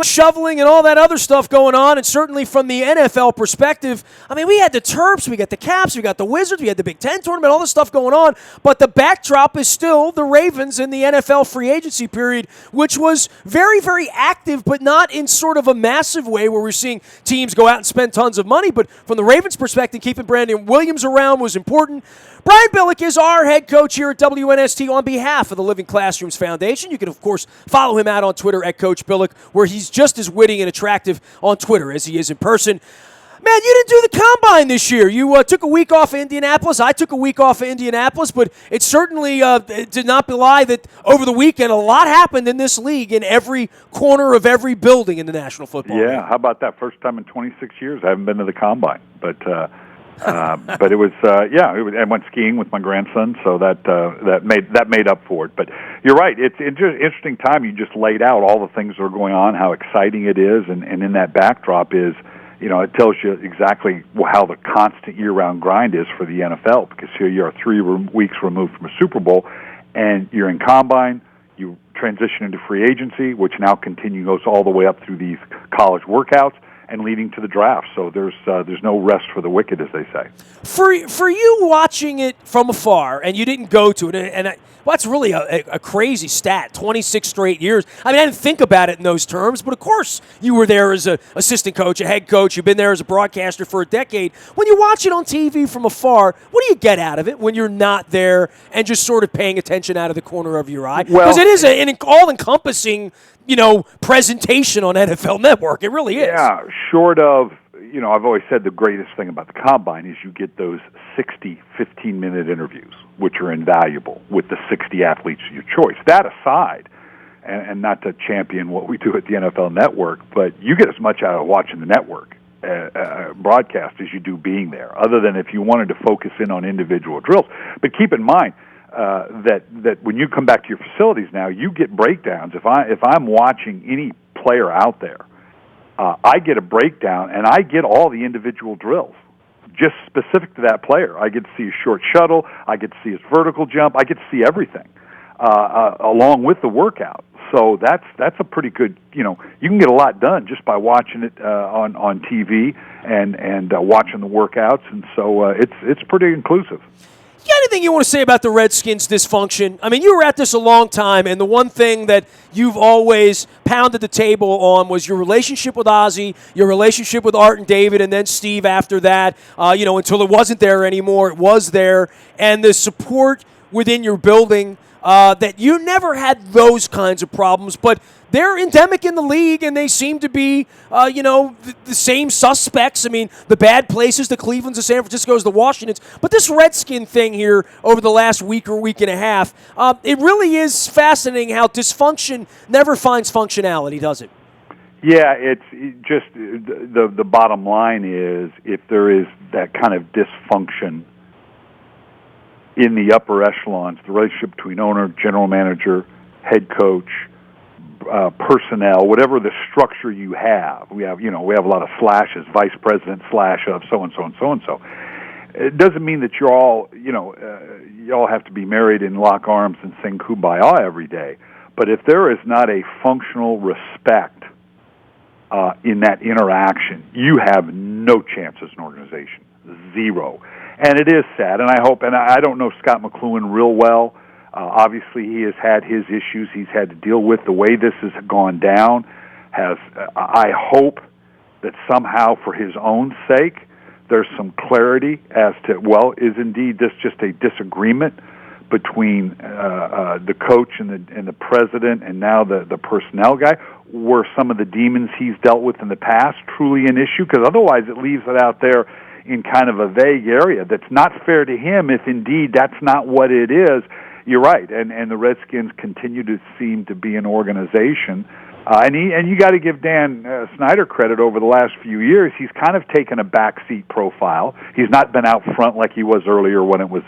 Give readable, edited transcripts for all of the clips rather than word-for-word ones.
shoveling and all that other stuff going on, and certainly from the NFL perspective, I mean, we had the Terps, we got the Caps, we got the Wizards, we had the Big Ten tournament, all this stuff going on, but the backdrop is still the Ravens in the NFL free agency period, which was very, very active, but not in sort of a massive way where we're seeing teams go out and spend tons of money, but from the Ravens' perspective, keeping Brandon Williams around was important. Brian Billick is our head coach here at WNST on behalf of the Living Classrooms Foundation. You can, of course, follow him out on Twitter at Coach Billick, where he's just as witty and attractive on Twitter as he is in person. Man, you didn't do the Combine this year. You took a week off of Indianapolis. I took a week off of Indianapolis, but it certainly it did not belie that over the weekend a lot happened in this league in every corner of every building in the National Football League. Yeah, how about that? First time in 26 years I haven't been to the Combine, but it was I went skiing with my grandson, so that made up for it. But you're right, it's just an interesting time. You just laid out all the things that are going on, how exciting it is, and in that backdrop is, it tells you exactly how the constant year-round grind is for the NFL, because here you are 3 weeks removed from a Super Bowl, and you're in Combine, you transition into free agency, which now goes all the way up through these college workouts, and leading to the draft. So there's no rest for the wicked, as they say. For you watching it from afar, and you didn't go to it, and that's really a crazy stat, 26 straight years. I mean, I didn't think about it in those terms, but of course you were there as an assistant coach, a head coach. You've been there as a broadcaster for a decade. When you watch it on TV from afar, what do you get out of it when you're not there and just sort of paying attention out of the corner of your eye? Because it is an all-encompassing presentation on NFL Network. It really is. Yeah, short of, I've always said the greatest thing about the Combine is you get those 60 15-minute interviews, which are invaluable with the 60 athletes of your choice. That aside, and not to champion what we do at the NFL Network, but you get as much out of watching the network broadcast as you do being there, other than if you wanted to focus in on individual drills. But keep in mind, that when you come back to your facilities now, you get breakdowns. If I'm watching any player out there, I get a breakdown, and I get all the individual drills, just specific to that player. I get to see his short shuttle. I get to see his vertical jump. I get to see everything along with the workout. So that's a pretty good. You can get a lot done just by watching it on TV and watching the workouts, and so it's pretty inclusive. You got anything you want to say about the Redskins' dysfunction? I mean, you were at this a long time, and the one thing that you've always pounded the table on was your relationship with Ozzie, your relationship with Art and David, and then Steve after that, until it wasn't there anymore, it was there, and the support within your building, that you never had those kinds of problems, but they're endemic in the league, and they seem to be, the same suspects. I mean, the bad places, the Clevelands, the San Franciscos, the Washingtons. But this Redskin thing here over the last week or week and a half, it really is fascinating how dysfunction never finds functionality, does it? Yeah, it's just the bottom line is if there is that kind of dysfunction in the upper echelons, the relationship between owner, general manager, head coach, personnel, whatever the structure you have. We have a lot of slashes, vice president slash of so and so and so and so. It doesn't mean that you're all, you all have to be married and lock arms and sing Kumbaya every day. But if there is not a functional respect in that interaction, you have no chance as an organization. Zero. And it is sad, and I don't know Scott McLuhan real well. Obviously, he has had his issues he's had to deal with. The way this has gone down I hope that somehow for his own sake, there's some clarity as to, is indeed this just a disagreement between the coach and the president and now the personnel guy? Were some of the demons he's dealt with in the past truly an issue? Because otherwise it leaves it out there in kind of a vague area that's not fair to him if indeed that's not what it is. You're right, and the Redskins continue to seem to be an organization. And you got to give Dan Snyder credit over the last few years. He's kind of taken a backseat profile. He's not been out front like he was earlier when it was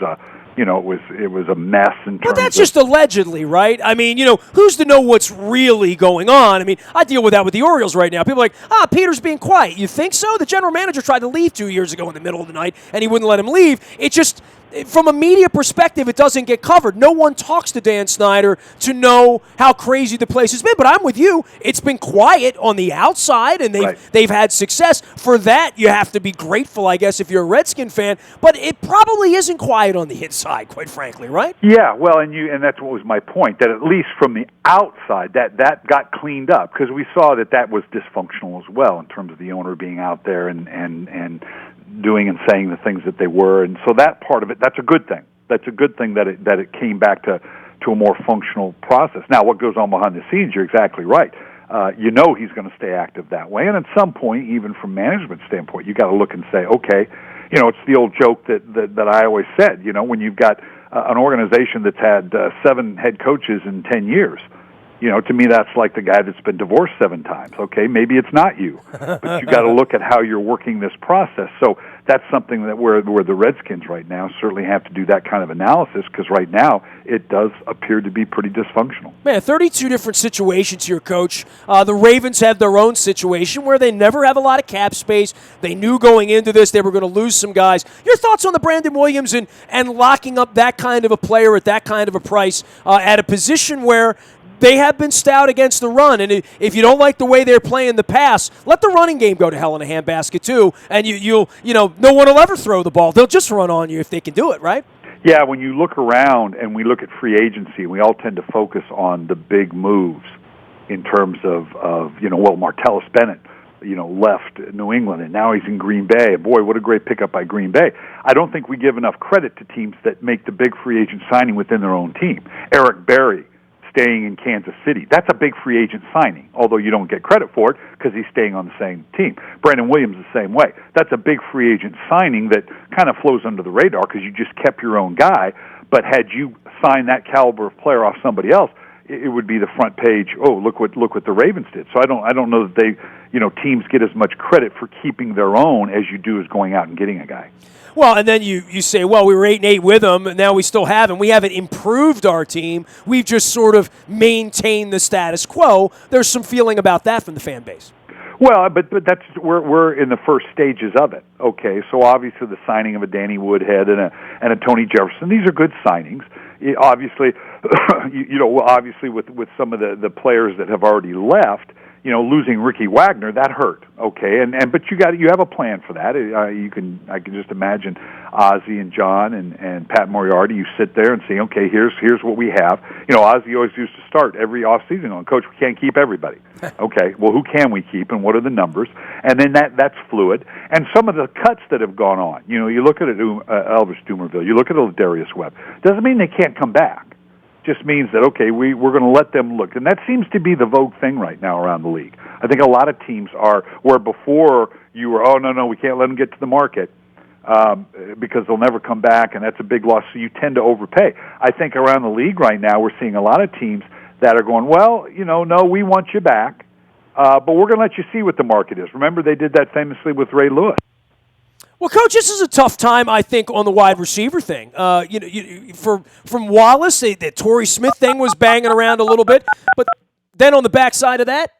it was a mess in terms But that's just allegedly, right? I mean, who's to know what's really going on? I mean, I deal with that with the Orioles right now. People are like, Peter's being quiet. You think so? The general manager tried to leave 2 years ago in the middle of the night, and he wouldn't let him leave. It just, from a media perspective, it doesn't get covered. No one talks to Dan Snyder to know how crazy the place has been. But I'm with you. It's been quiet on the outside, and they've had success. For that, you have to be grateful, I guess, if you're a Redskin fan. But it probably isn't quiet on the inside, quite frankly, right? Yeah, well, and that's what was my point, that at least from the outside, that got cleaned up, because we saw that was dysfunctional as well in terms of the owner being out there and doing and saying the things that they were, and so that part of it, that's a good thing. That's a good thing that it came back to a more functional process. Now, what goes on behind the scenes, you're exactly right. He's going to stay active that way, and at some point, even from management standpoint, you got to look and say, okay, it's the old joke that I always said, when you've got an organization that's had 7 head coaches in 10 years, to me that's like the guy that's been divorced 7 times. Okay, maybe it's not you, but you got to look at how you're working this process. So that's something that where the Redskins right now certainly have to do that kind of analysis, because right now it does appear to be pretty dysfunctional. Man, 32 different situations here, Coach. The Ravens have their own situation where they never have a lot of cap space. They knew going into this they were going to lose some guys. Your thoughts on the Brandon Williams and locking up that kind of a player at that kind of a price at a position where they have been stout against the run, and if you don't like the way they're playing the pass, let the running game go to hell in a handbasket too, and no one will ever throw the ball. They'll just run on you if they can do it, right? Yeah, when you look around and we look at free agency, we all tend to focus on the big moves in terms of Martellus Bennett, left New England, and now he's in Green Bay. Boy, what a great pickup by Green Bay. I don't think we give enough credit to teams that make the big free agent signing within their own team. Eric Berry staying in Kansas City. That's a big free agent signing, although you don't get credit for it because he's staying on the same team. Brandon Williams the same way. That's a big free agent signing that kind of flows under the radar because you just kept your own guy, but had you signed that caliber of player off somebody else, it would be the front page, oh, look what the Ravens did. So I don't know that they, teams get as much credit for keeping their own as you do as going out and getting a guy. Well, and then you say, well, we were 8-8 with them, and now we still haven't. We haven't improved our team. We've just sort of maintained the status quo. There's some feeling about that from the fan base. Well, but that's we're in the first stages of it. Okay, so obviously the signing of a Danny Woodhead and a Tony Jefferson, these are good signings. Obviously, obviously with some of the players that have already left, losing Ricky Wagner, that hurt. Okay, but you have a plan for that. I can just imagine Ozzie and John and Pat Moriarty. You sit there and say, okay, here's what we have. Ozzie always used to start every offseason on, Coach, we can't keep everybody. Okay, well, who can we keep and what are the numbers? And then that's fluid. And some of the cuts that have gone on. You look at Elvis Dumerville. You look at Darius Webb. Doesn't mean they can't come back. Just means that, okay, we're going to let them look. And that seems to be the vogue thing right now around the league. I think a lot of teams are, where before you were, oh, no, we can't let them get to the market because they'll never come back, and that's a big loss, so you tend to overpay. I think around the league right now we're seeing a lot of teams that are going, well, no, we want you back, but we're going to let you see what the market is. Remember, they did that famously with Ray Lewis. Well, Coach, this is a tough time, I think, on the wide receiver thing. From Wallace, the Torrey Smith thing was banging around a little bit, but then on the backside of that,